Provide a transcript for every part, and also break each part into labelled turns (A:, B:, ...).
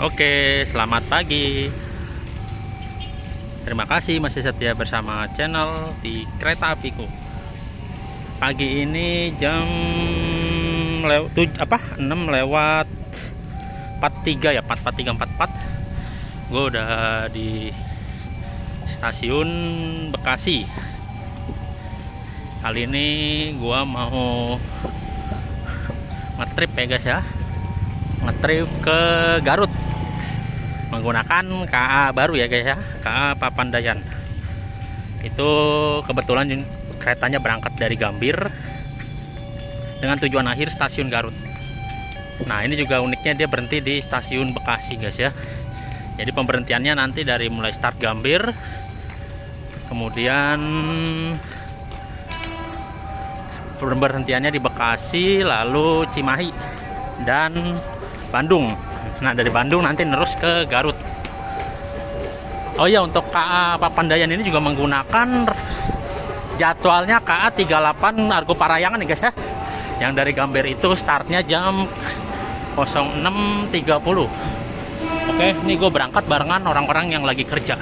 A: Oke, selamat pagi. Terima kasih masih setia bersama channel di Kereta Apiku. Pagi ini jam 6 lewat 43 ya, 44. Gue udah di stasiun Bekasi. Kali ini gua mau ngetrip ya guys ya. Ngetrip ke Garut menggunakan KA baru ya guys ya, KA Papandayan. Itu kebetulan keretanya berangkat dari Gambir dengan tujuan akhir stasiun Garut. Nah, ini juga uniknya dia berhenti di stasiun Bekasi guys ya. Jadi pemberhentiannya nanti dari mulai start Gambir, kemudian pemberhentiannya di Bekasi, lalu Cimahi dan Bandung. Nah, dari Bandung nanti terus ke Garut. Oh iya, untuk KA Papandayan ini juga menggunakan jadwalnya KA 38 Argo Parayangan nih guys ya. Yang dari Gambir itu startnya jam 06.30. Oke, ini gue berangkat barengan orang-orang yang lagi kerja.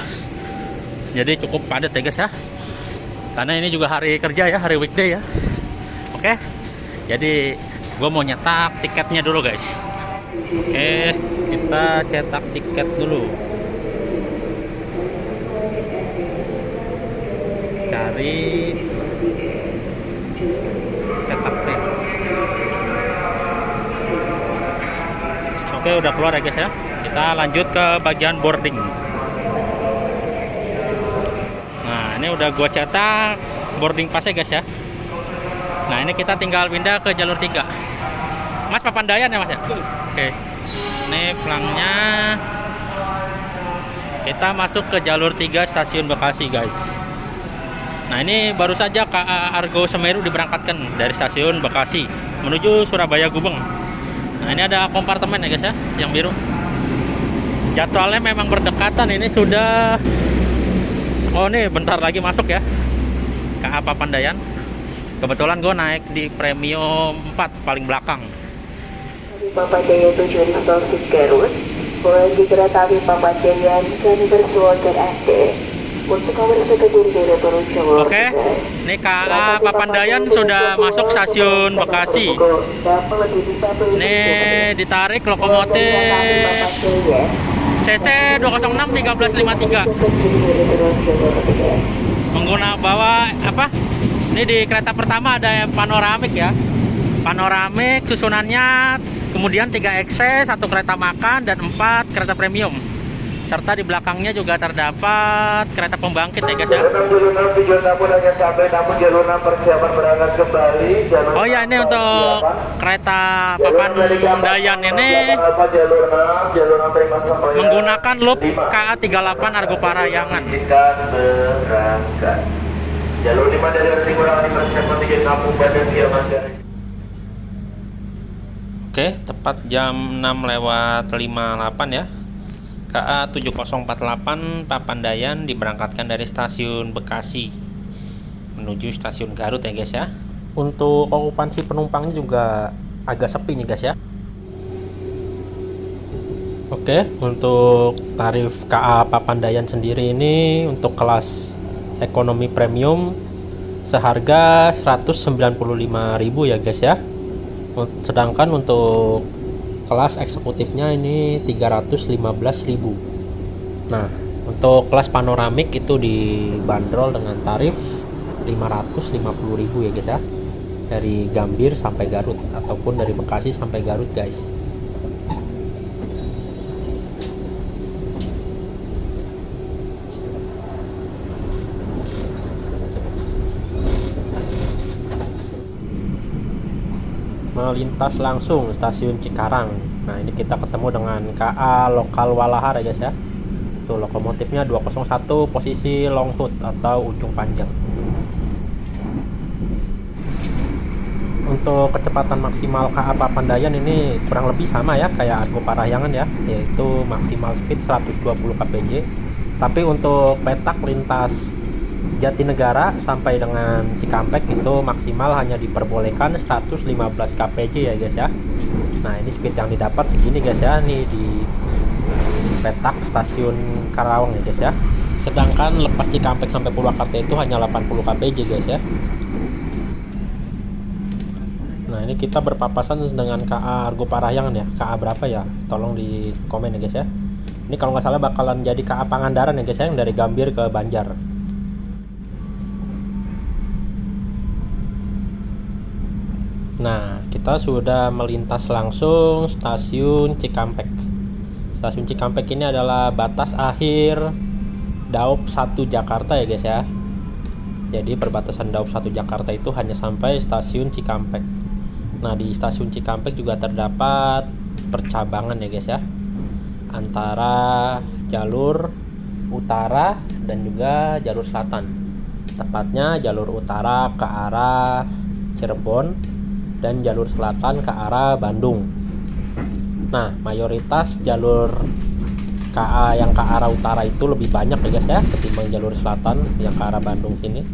A: Jadi cukup padat ya guys ya. Karena ini juga hari kerja ya, hari weekday ya. Oke, jadi gue mau nyetak tiketnya dulu guys. Oke, kita cetak tiket dulu. Cari cetak print. Oke, udah keluar ya guys ya. Kita lanjut ke bagian boarding. Nah, ini udah gue cetak boarding pass ya guys ya. Nah, ini kita tinggal pindah ke jalur 3. Mas, Papandayan ya Mas ya? Oke. Ini pelangnya. Kita masuk ke jalur 3 stasiun Bekasi guys. Nah, ini baru saja KA Argo Semeru diberangkatkan dari stasiun Bekasi menuju Surabaya Gubeng. Nah, ini ada kompartemen ya guys ya, yang biru. Jadwalnya memang berdekatan, ini sudah. Oh, nih bentar lagi masuk ya, KA Papandayan. Kebetulan gue naik di premium 4 paling belakang.
B: Papandayan tujuan stasiun Garut, mulai di kereta api Papandayan kami bersuara Anda untuk kawan sekadar dari turun Jawa.
A: Oke, ini KA Papandayan sudah masuk stasiun Bekasi. Ini ditarik lokomotif CC 206-1353. Mengguna bawa apa? Ini di kereta pertama ada panoramik ya. Panoramik susunannya, kemudian 3 ekses, 1 kereta makan dan 4 kereta premium. Serta di belakangnya juga terdapat kereta pembangkit ya guys ya. Oh ya, ini untuk kereta Papandayan ini menggunakan loop KA 38 Argo Parayangan. Jalur 5 dari arti kurang dipersiapkan 3 kampung badan Diamandan. Oke, tepat jam 6 lewat 58 ya. KA 7048 Papandayan diberangkatkan dari stasiun Bekasi menuju stasiun Garut ya guys ya. Untuk okupansi penumpangnya juga agak sepi nih guys ya. Oke, untuk tarif KA Papandayan sendiri ini untuk kelas ekonomi premium seharga 195.000 ya guys ya. Sedangkan untuk kelas eksekutifnya ini 315.000. Nah, untuk kelas panoramik itu dibanderol dengan tarif 550.000 ya guys ya. Dari Gambir sampai Garut ataupun dari Bekasi sampai Garut guys. Melintas langsung stasiun Cikarang. Nah, ini kita ketemu dengan KA Lokal Walahar ya guys ya. Tuh lokomotifnya 201 posisi long hood atau ujung panjang. Untuk kecepatan maksimal KA Papandayan ini kurang lebih sama ya kayak Argo Parayangan ya, yaitu maksimal speed 120 kpj. Tapi untuk petak lintas Jatinegara sampai dengan Cikampek itu maksimal hanya diperbolehkan 115 kpj ya guys ya. Nah, ini speed yang didapat segini guys ya, nih di petak stasiun Karawang ya guys ya. Sedangkan lepas Cikampek sampai Purwakarta itu hanya 80 kpj guys ya. Nah ini kita berpapasan dengan KA Argo Parahyangan ya. KA berapa ya? Tolong di komen ya guys ya. Ini kalau nggak salah bakalan jadi KA Pangandaran ya guys ya, yang dari Gambir ke Banjar. Nah kita sudah melintas langsung stasiun Cikampek. Stasiun Cikampek ini adalah batas akhir Daop 1 Jakarta ya guys ya. Jadi perbatasan Daop 1 Jakarta itu hanya sampai stasiun Cikampek. Nah di stasiun Cikampek juga terdapat percabangan ya guys ya, antara jalur utara dan juga jalur selatan. Tepatnya jalur utara ke arah Cirebon dan jalur selatan ke arah Bandung. Nah mayoritas jalur KA yang ke arah utara itu lebih banyak ya guys ya, ketimbang jalur selatan yang ke arah Bandung sini.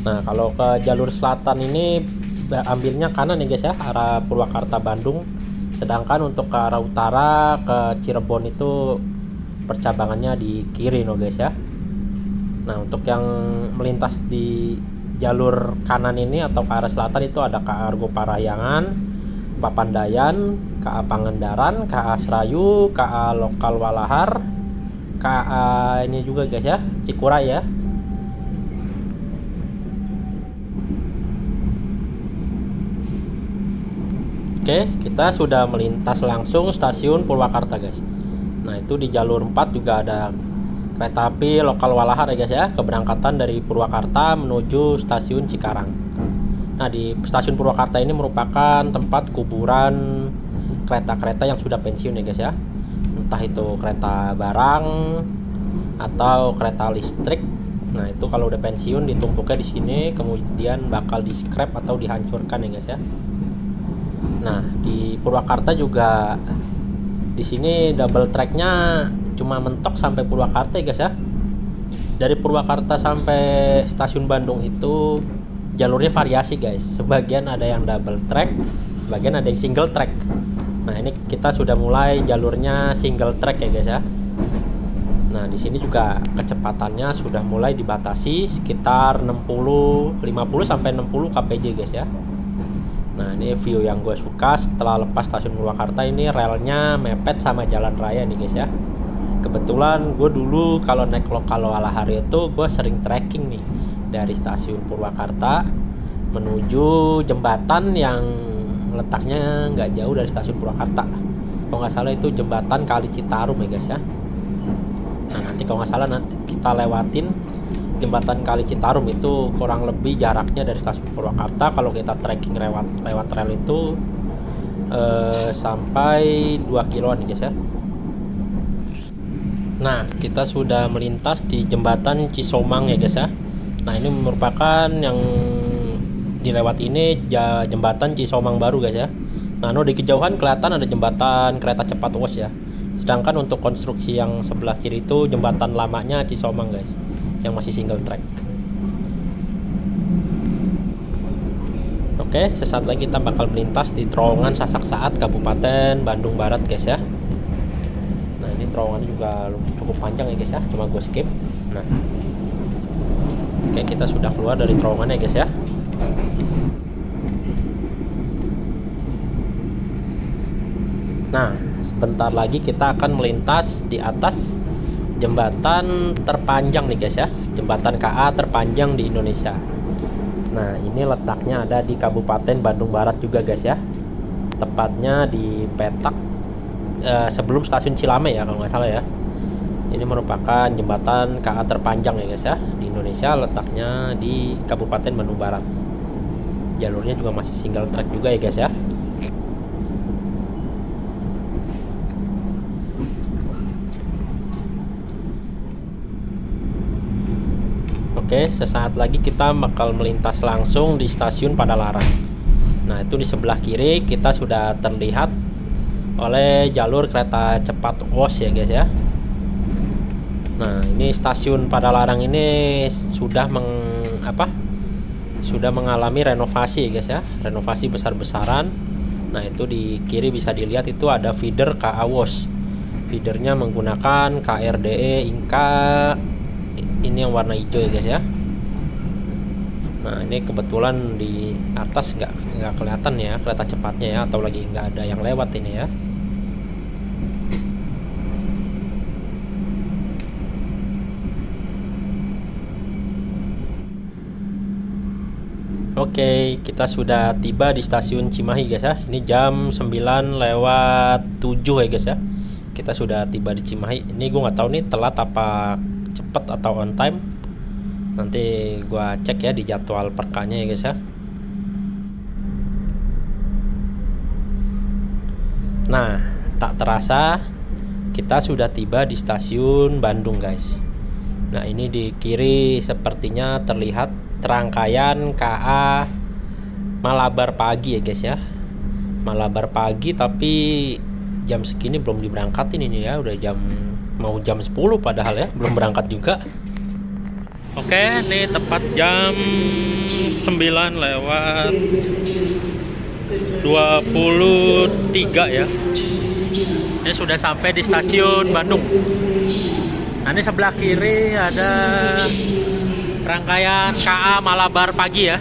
A: Nah kalau ke jalur selatan ini ambilnya kanan ya guys ya, arah Purwakarta Bandung. Sedangkan untuk ke arah utara ke Cirebon itu percabangannya di kiri no guys ya. Nah untuk yang melintas di jalur kanan ini atau ke arah selatan itu ada KA Argo Parahyangan, Papandayan, KA Pangandaran, KA Serayu, KA Lokal Walahar, KA ini juga guys ya, Cikuray ya. Oke, kita sudah melintas langsung stasiun Purwakarta guys. Nah itu di jalur 4 juga ada kereta api Lokal Walahar ya guys ya, keberangkatan dari Purwakarta menuju stasiun Cikarang. Nah di stasiun Purwakarta ini merupakan tempat kuburan kereta-kereta yang sudah pensiun ya guys ya. Entah itu kereta barang atau kereta listrik. Nah itu kalau udah pensiun ditumpuknya di sini, kemudian bakal di scrap atau dihancurkan ya guys ya. Nah di Purwakarta juga di sini double tracknya cuma mentok sampai Purwakarta ya guys ya. Dari Purwakarta sampai stasiun Bandung itu jalurnya variasi guys. Sebagian ada yang double track, sebagian ada yang single track. Nah ini kita sudah mulai jalurnya single track ya guys ya. Nah di sini juga kecepatannya sudah mulai dibatasi sekitar 50 sampai 60 kpj guys ya. Nah ini view yang gue suka setelah lepas stasiun Purwakarta, ini relnya mepet sama jalan raya nih guys ya. Kebetulan gue dulu kalau naik Lokal Walahar itu gue sering trekking nih dari stasiun Purwakarta menuju jembatan yang letaknya nggak jauh dari stasiun Purwakarta. Kalau nggak salah itu jembatan Kali Citarum ya guys ya. Nah nanti kalau nggak salah nanti kita lewatin jembatan Kali Citarum, itu kurang lebih jaraknya dari stasiun Purwakarta kalau kita trekking lewat rel itu sampai 2 kiloan guys ya. Nah kita sudah melintas di jembatan Cisomang ya guys ya. Nah ini merupakan yang dilewat ini jembatan Cisomang baru guys ya. Nah di kejauhan kelihatan ada jembatan kereta cepat WOS ya. Sedangkan untuk konstruksi yang sebelah kiri itu jembatan lamanya Cisomang guys, yang masih single track. Oke, sesaat lagi kita bakal melintas di terowongan Sasak Saat Kabupaten Bandung Barat guys ya. Nah ini terowongannya juga cukup panjang ya guys ya, cuma gue skip. Nah oke, kita sudah keluar dari terowongan ya guys ya. Nah sebentar lagi kita akan melintas di atas jembatan terpanjang nih guys ya, jembatan KA terpanjang di Indonesia. Nah ini letaknya ada di Kabupaten Bandung Barat juga guys ya, tepatnya di petak sebelum stasiun Cilame ya kalau nggak salah ya. Ini merupakan jembatan KA terpanjang ya guys ya di Indonesia, letaknya di Kabupaten Bandung Barat. Jalurnya juga masih single track juga ya guys ya. Oke, sesaat lagi kita bakal melintas langsung di stasiun Padalarang. Nah itu di sebelah kiri kita sudah terlihat oleh jalur kereta cepat WOS ya guys ya. Nah ini stasiun Padalarang ini sudah mengalami renovasi ya guys ya, renovasi besar-besaran. Nah itu di kiri bisa dilihat itu ada feeder KA WOS.
C: Feedernya menggunakan KRDE Inka, ini yang warna hijau ya guys ya. Nah ini kebetulan di atas nggak kelihatan ya kereta cepatnya ya, atau lagi nggak ada yang lewat ini ya. Oke, kita sudah tiba di stasiun Cimahi guys ya. Ini jam 9:07 ya guys ya. Kita sudah tiba di Cimahi. Ini gue nggak tahu nih telat apa cepet atau on time. Nanti gue cek ya di jadwal perkanya ya guys ya. Nah, tak terasa kita sudah tiba di stasiun Bandung guys. Nah, ini di kiri sepertinya terlihat rangkaian KA Malabar pagi ya guys ya. Malabar pagi tapi jam segini belum diberangkatin ini ya. Udah mau jam 10 padahal ya, belum berangkat juga.
A: Oke, ini tepat jam 9:23 ya. Ini sudah sampai di stasiun Bandung. Nah, ini sebelah kiri ada rangkaian KA Malabar pagi ya.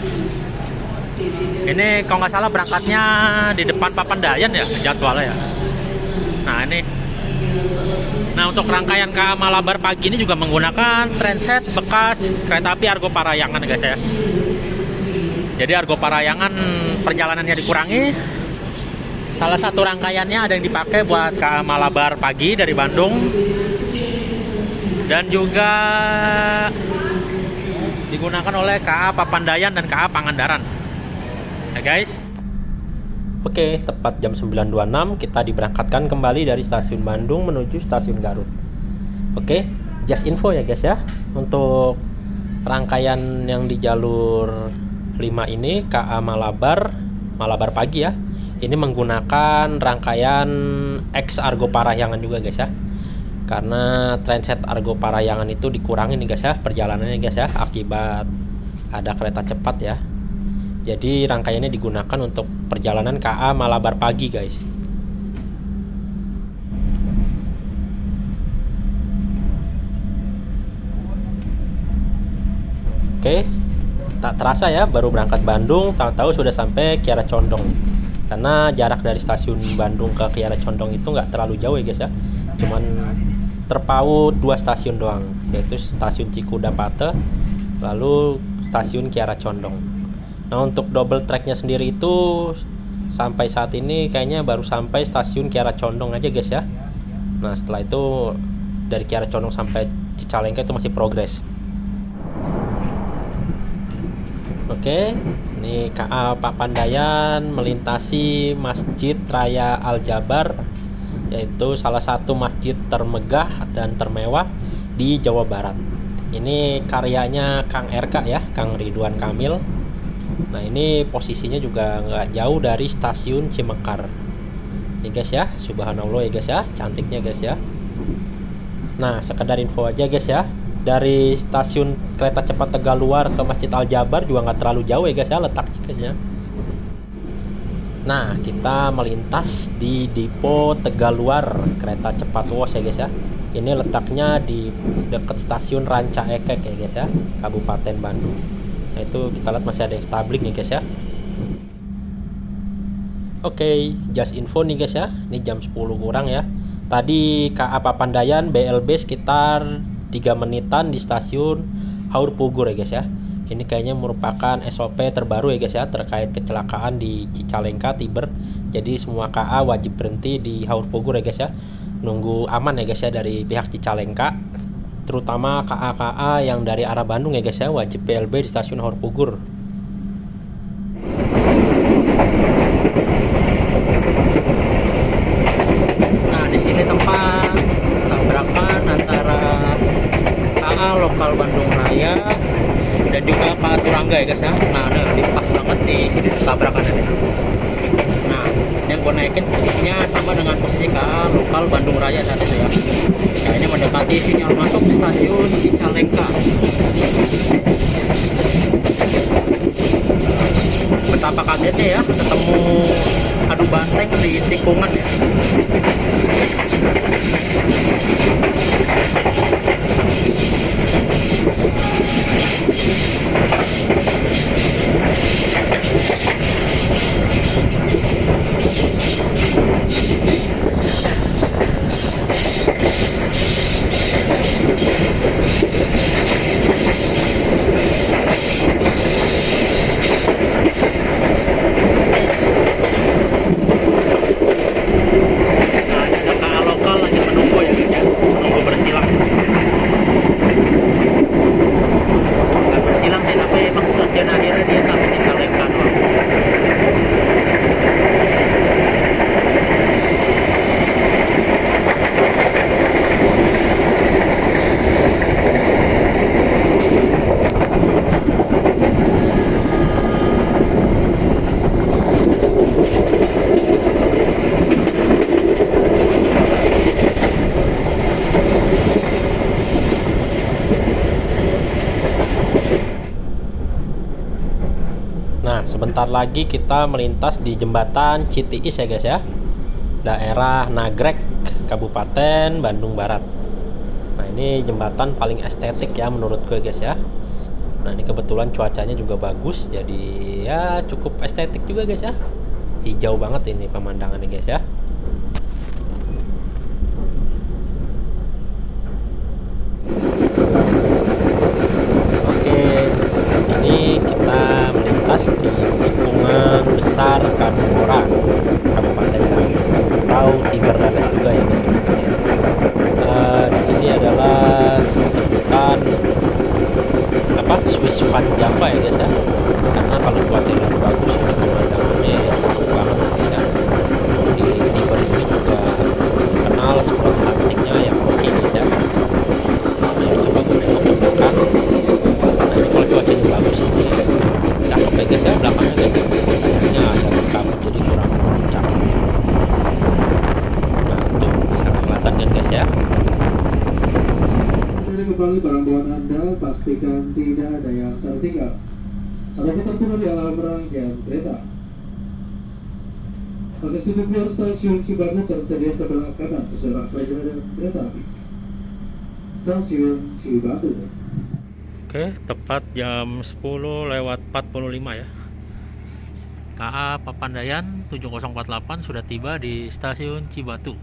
A: Ini kalau nggak salah berangkatnya di depan Papandayan ya jadwalnya ya. Nah untuk rangkaian KA Malabar pagi ini juga menggunakan transit bekas kereta api Argo Parayangan guys ya. Jadi Argo Parayangan perjalanannya dikurangi. Salah satu rangkaiannya ada yang dipakai buat KA Malabar pagi dari Bandung, dan juga digunakan oleh KA Papandayan dan KA Pangandaran ya guys.
C: Oke, tepat jam 9.26 kita diberangkatkan kembali dari stasiun Bandung menuju stasiun Garut. Oke, just info ya guys ya. Untuk rangkaian yang di jalur 5 ini KA Malabar pagi ya. Ini menggunakan rangkaian X Argo Parahyangan juga guys ya. Karena transit Argo Parayangan itu dikurangi nih guys ya perjalanannya guys ya, akibat ada kereta cepat ya. Jadi rangkaiannya digunakan untuk perjalanan KA Malabar pagi guys. Oke, tak terasa ya baru berangkat Bandung, tahu-tahu sudah sampai Kiara Condong. Karena jarak dari stasiun Bandung ke Kiara Condong itu nggak terlalu jauh ya guys ya, cuman terpaut 2 stasiun doang, yaitu stasiun Cikudapate lalu stasiun Kiara Condong. Nah untuk double tracknya sendiri itu sampai saat ini kayaknya baru sampai stasiun Kiara Condong aja guys ya. Nah setelah itu dari Kiara Condong sampai Cicalengka itu masih progres. Oke, ini KA Papandayan melintasi Masjid Raya Al Jabar, yaitu salah satu masjid termegah dan termewah di Jawa Barat. Ini karyanya Kang RK ya, Kang Ridwan Kamil. Nah ini posisinya juga nggak jauh dari stasiun Cimekar. Ini guys ya, subhanallah ya guys ya, cantiknya guys ya. Nah sekedar info aja guys ya, dari stasiun kereta cepat Tegaluar ke Masjid Al Jabar juga nggak terlalu jauh ya guys ya letaknya guys ya. Nah kita melintas di Depo Tegaluar kereta cepat Wos ya guys ya. Ini letaknya di dekat stasiun Ranca Ekek ya guys ya, Kabupaten Bandung. Nah itu kita lihat masih ada yang stabling nih guys ya. Oke, just info nih guys ya, ini jam 10 kurang ya. Tadi KA Papandayan BLB sekitar 3 menitan di stasiun Haur Pugur ya guys ya. Ini kayaknya merupakan SOP terbaru ya guys ya terkait kecelakaan di Cicalengka Tiber. Jadi semua KA wajib berhenti di Haur Pugur ya guys ya, nunggu aman ya guys ya dari pihak Cicalengka. Terutama KA-KA yang dari arah Bandung ya guys ya, wajib BLB di stasiun Haur Pugur. Nah di sini tempat tabrakan antara KA lokal Bandung Raya dan juga KA Turangga ya guys ya. Nah ini pas banget di sini tabrakannya. Nah yang gue naikin posisinya sama dengan posisi KA lokal Bandung Raya saat itu ya. Kayaknya mendekati sinyal masuk stasiun Cicalengka. Betapa kagetnya ya ketemu adu banteng di tikungan ya. sebentar lagi kita melintas di jembatan Citiis ya guys ya, daerah Nagrek, Kabupaten Bandung Barat. Nah ini jembatan paling estetik ya menurut gue guys ya. Nah ini kebetulan cuacanya juga bagus, jadi ya cukup estetik juga guys ya. Hijau banget ini pemandangannya guys ya. Oke, ini kita melintas di tikungan besar Kadungora, Kabupaten Bandung atau Tiger Leles juga ya guys. Di sini adalah sebutan apa, Swiss Van Java ya guys ya, karena kalau cuaca lagi bagus ini pemandangannya cantik banget guys ya. Di Tiber ini juga terkenal spot huntingnya yang oke guys ya. Nah ini coba gue nengok ke belakang. Nah ini kalau cuacanya bagus ini cakep ya guys ya, belakangnya guys ya. Sayangnya ada berkabut jadi kurang cakep. Nah tuh bisa kelihatan kan guys ya.
D: Kembali barang bawaan Anda, pastikan tidak ada yang tertinggal ataupun tertinggal di alam rangkaian kereta. Akses pintu keluar stasiun Cibatu tersedia sebelah kanan sesuai rangkaian perjalanan kereta api. Stasiun Cibatu.
A: Oke, tepat jam 10:45 ya. KA Papandayan 7048 sudah tiba di stasiun Cibatu.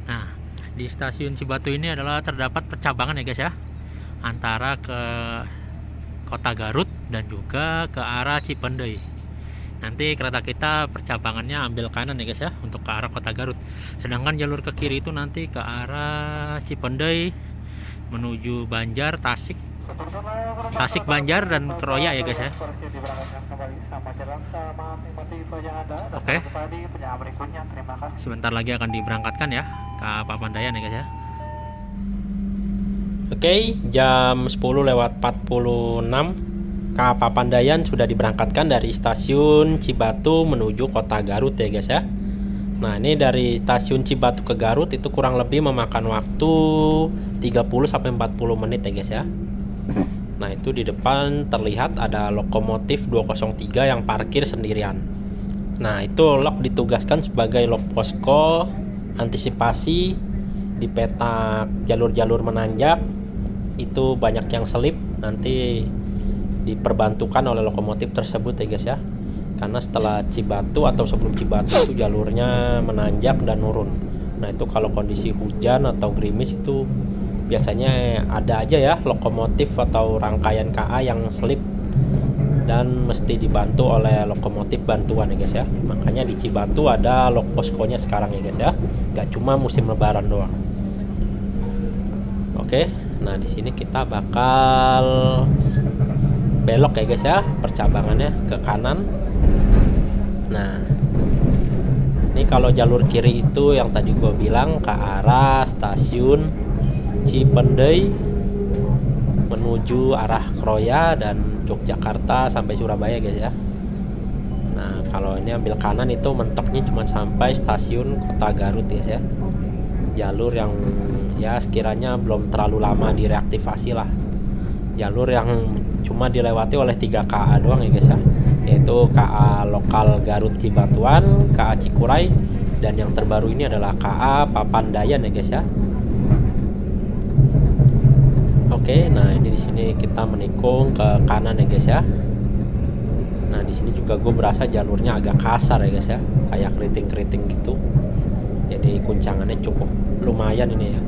A: Nah, di stasiun Cibatu ini adalah terdapat percabangan ya guys ya, antara ke Kota Garut dan juga ke arah Cipendei. Nanti kereta kita percabangannya ambil kanan ya guys ya, untuk ke arah Kota Garut. Sedangkan jalur ke kiri itu nanti ke arah Cipendei menuju Banjar, Tasik Banjar dan Kroya ya guys ya. Oke. Sebentar lagi akan diberangkatkan ya ke Papandayan ya guys ya.
C: Oke, jam 10:46 KA Papandayan sudah diberangkatkan dari stasiun Cibatu menuju Kota Garut ya guys ya. Nah ini dari stasiun Cibatu ke Garut itu kurang lebih memakan waktu 30-40 menit ya guys ya. Nah itu di depan terlihat ada lokomotif 203 yang parkir sendirian. Nah itu lok ditugaskan sebagai lok posko antisipasi di peta jalur-jalur menanjak. Itu banyak yang selip, nanti diperbantukan oleh lokomotif tersebut ya guys ya. Karena setelah Cibatu atau sebelum Cibatu itu jalurnya menanjak dan nurun. Nah itu kalau kondisi hujan atau gerimis itu biasanya ada aja ya lokomotif atau rangkaian KA yang selip dan mesti dibantu oleh lokomotif bantuan ya guys ya. Makanya di Cibatu ada lok poskonya sekarang ya guys ya, gak cuma musim lebaran doang. Oke, nah di sini kita bakal belok ya guys ya, percabangannya ke kanan. Nah ini kalau jalur kiri itu yang tadi gue bilang ke arah stasiun Cipendei menuju arah Kroya dan Yogyakarta sampai Surabaya guys ya. Nah kalau ini ambil kanan itu mentoknya cuma sampai stasiun Kota Garut guys ya. Jalur yang ya sekiranya belum terlalu lama direaktivasi lah. Jalur yang cuma dilewati oleh 3 KA doang ya guys ya, yaitu KA lokal Garut Cibatuan, KA Cikuray, dan yang terbaru ini adalah KA Papandayan ya guys ya. Oke, nah ini di sini kita menikung ke kanan ya guys ya. Nah di sini juga gue berasa jalurnya agak kasar ya guys ya, kayak keriting-keriting gitu. Jadi guncangannya cukup lumayan ini ya.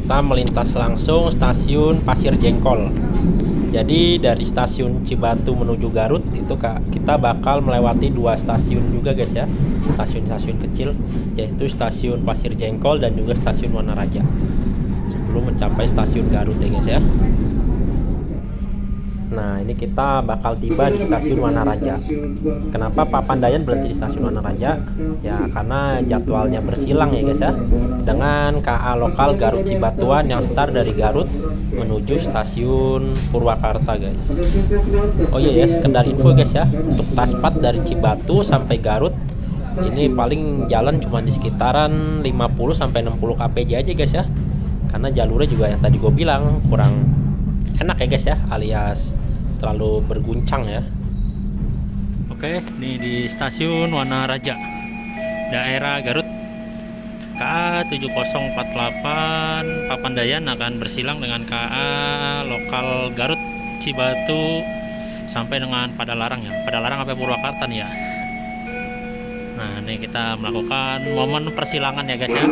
C: Kita melintas langsung stasiun Pasir Jengkol. Jadi dari stasiun Cibatu menuju Garut itu kita bakal melewati 2 stasiun juga guys ya, stasiun-stasiun kecil, yaitu stasiun Pasir Jengkol dan juga stasiun Wanaraja sebelum mencapai stasiun Garut ya guys ya. Nah, ini kita bakal tiba di stasiun Wanaraja. Kenapa Papandayan berhenti di stasiun Wanaraja? Ya, karena jadwalnya bersilang ya guys ya, dengan KA lokal Garut Cibatuan yang start dari Garut menuju stasiun Purwakarta guys. Oh iya ya, sekedar info guys ya, untuk Taspat dari Cibatu sampai Garut ini paling jalan cuma di sekitaran 50 sampai 60 kpj aja guys ya. Karena jalurnya juga yang tadi gue bilang kurang enak ya guys ya, alias terlalu berguncang ya.
A: Oke, ini di stasiun Wanaraja, daerah Garut. KA 7048 Papandayan akan bersilang dengan KA lokal Garut Cibatu sampai dengan Padalarang ya. Padalarang sampai Purwakarta nih ya. Nah, ini kita melakukan momen persilangan ya guys ya.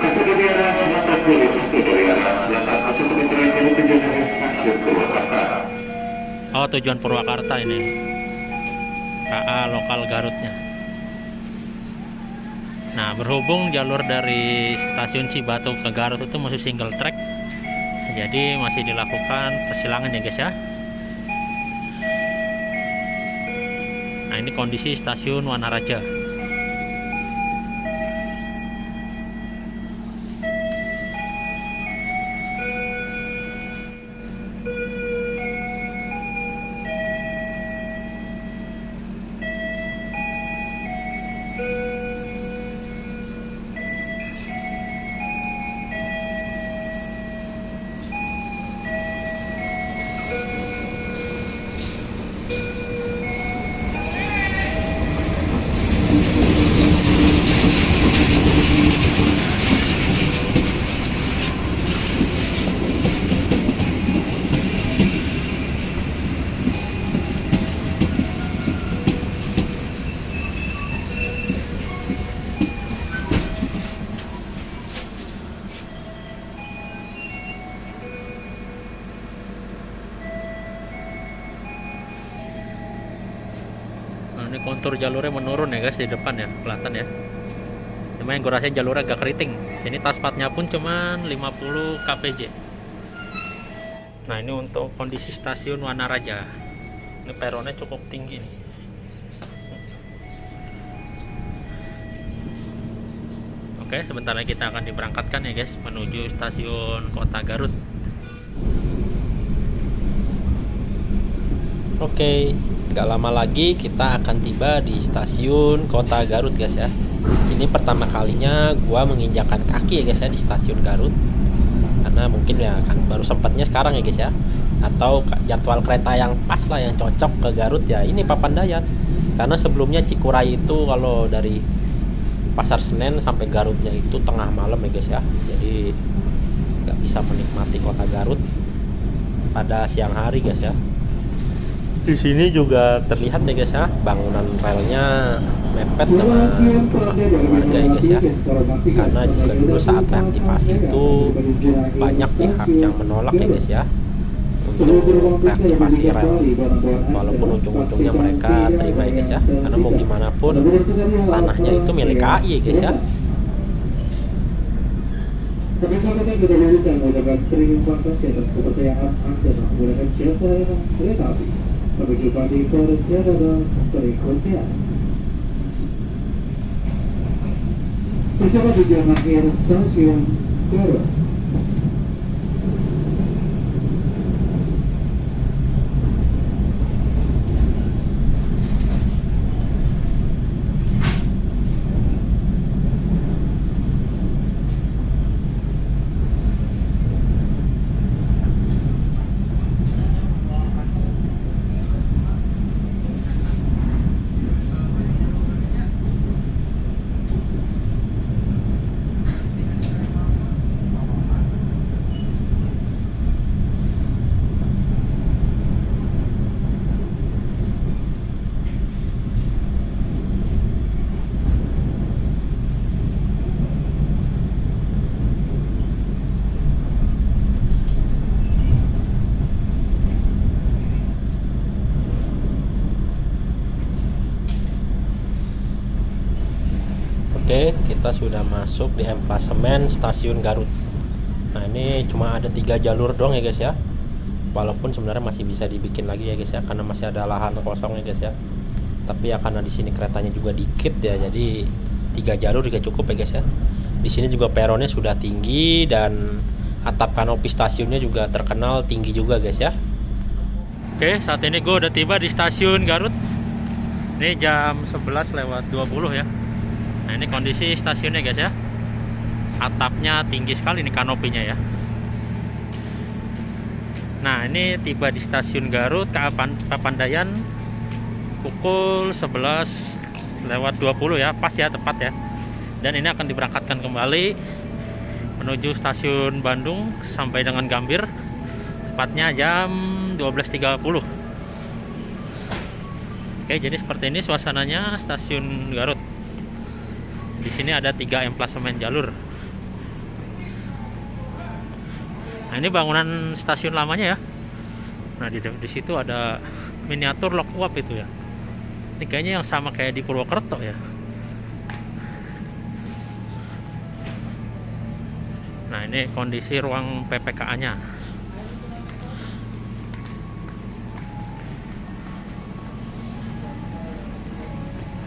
A: Oh, tujuan Purwakarta ini. KA lokal Garutnya. Nah, berhubung jalur dari stasiun Cibatu ke Garut itu masih single track, jadi masih dilakukan persilangan ya guys ya. Nah, ini kondisi stasiun Wanaraja. Ini kontur jalurnya menurun ya guys di depan ya, kelihatan ya. Cuma yang gue rasain jalurnya agak keriting. Sini Taspatnya pun cuman 50 kpj. Nah, ini untuk kondisi stasiun Wanaraja. Ini peronnya cukup tinggi nih. Oke, sebentar lagi kita akan diberangkatkan ya guys menuju stasiun Kota Garut.
C: Oke, gak lama lagi kita akan tiba di stasiun Kota Garut guys ya. Ini pertama kalinya gua menginjakan kaki ya guys ya di stasiun Garut. Karena mungkin ya kan baru sempatnya sekarang ya guys ya. Atau jadwal kereta yang pas lah, yang cocok ke Garut ya ini Papandayan. Karena sebelumnya Cikuray itu kalau dari Pasar Senen sampai Garutnya itu tengah malam ya guys ya. Jadi gak bisa menikmati kota Garut pada siang hari guys ya. Di sini juga terlihat ya guys ya, bangunan relnya mepet dengan rumah warga ya guys ya. Karena juga dulu saat reaktivasi itu banyak pihak yang menolak ya guys ya untuk reaktivasi rel, walaupun ujung-ujungnya mereka terima ya guys ya. Karena mau gimana pun tanahnya itu milik KAI ya guys ya.
D: Rekan-rekan yang terdahulu saya mengucapkan terima kasih atas kepercayaan Anda menggunakan jasa layanan kereta api. Sampai jumpa di perjalanan berikutnya. Bersama tujuan akhir stasiun Garut.
C: Oke, kita sudah masuk di emplasemen stasiun Garut. Nah, ini cuma ada 3 jalur doang ya guys ya. walaupun sebenarnya masih bisa dibikin lagi ya guys ya, karena masih ada lahan kosong ya guys ya. Tapi ya karena di sini keretanya juga dikit ya, jadi 3 jalur juga cukup ya guys ya. Di sini juga peronnya sudah tinggi dan atap kanopi stasiunnya juga terkenal tinggi juga guys ya.
A: Oke, saat ini gue udah tiba di stasiun Garut. Ini jam 11:20 ya. Nah, ini kondisi stasiunnya guys ya. Atapnya tinggi sekali nih kanopinya ya. Nah, ini tiba di stasiun Garut KA Papandayan pukul 11:20 ya, pas ya, tepat ya. Dan ini akan diberangkatkan kembali menuju stasiun Bandung sampai dengan Gambir, tepatnya jam 12:30. Oke, jadi seperti ini suasananya stasiun Garut. Di sini ada 3 emplasemen jalur. Nah, ini bangunan stasiun lamanya ya. Nah, di situ ada miniatur lock uap itu ya. Ini kayaknya yang sama kayak di Purwokerto ya. Nah, ini kondisi ruang PPKA-nya.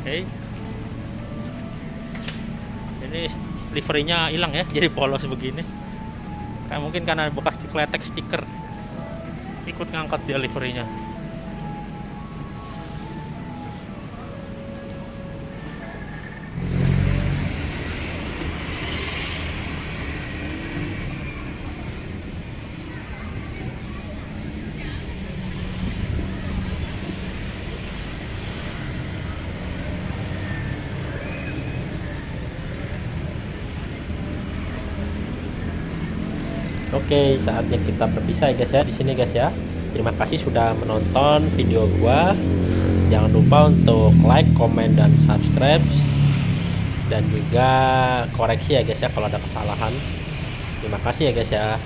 A: Oke. Ini liverynya hilang ya, jadi polos begini. Kayak mungkin karena bekas dikletek stiker. Ikut ngangkat dia liverynya.
C: Oke, saatnya kita berpisah ya guys ya di sini guys ya. Terima kasih sudah menonton video gua. Jangan lupa untuk like, komen, dan subscribe, dan juga koreksi ya guys ya kalau ada kesalahan. Terima kasih ya guys ya.